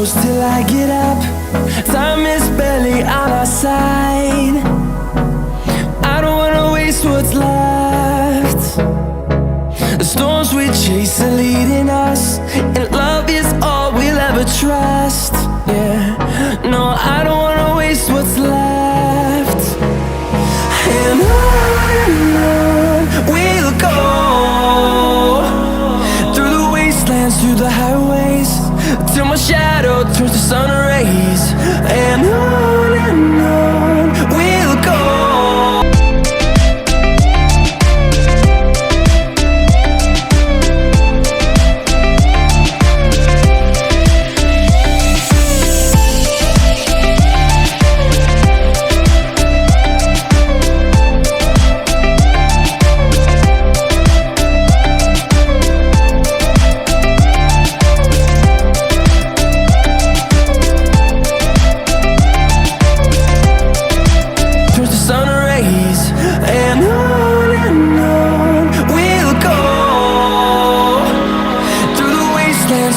close till I get up. Time is barely on our side. I don't wanna waste what's left. The storms we chase are leading us, and love is all we'll ever trust. Yeah, no, I don't wanna waste what's left. And on we'll go, through the wastelands, through the highways, till my shadow turns to sun rays. And on we'll go.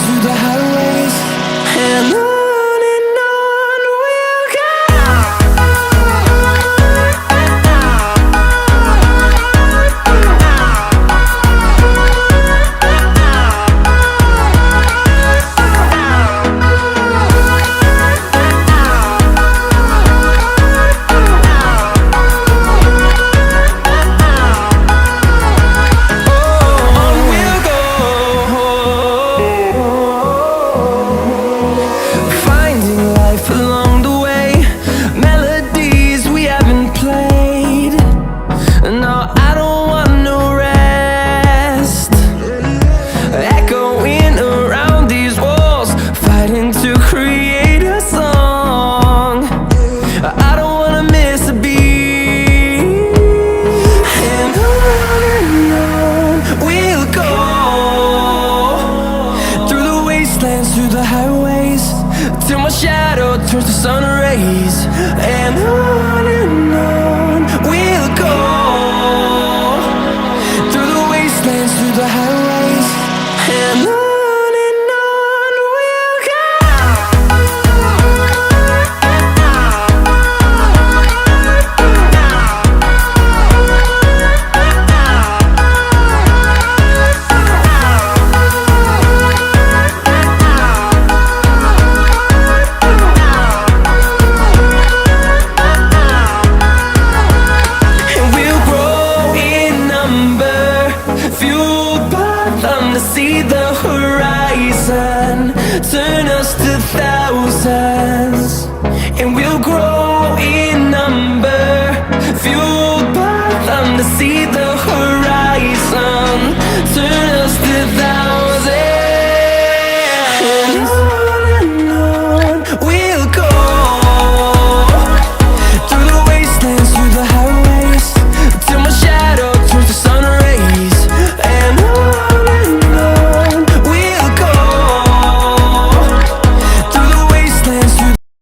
Through the highways, and on we'll go. To create a song, I don't wanna miss a beat. And on we'll go, through the wastelands, through the highways, till my shadow turns to sun rays. And on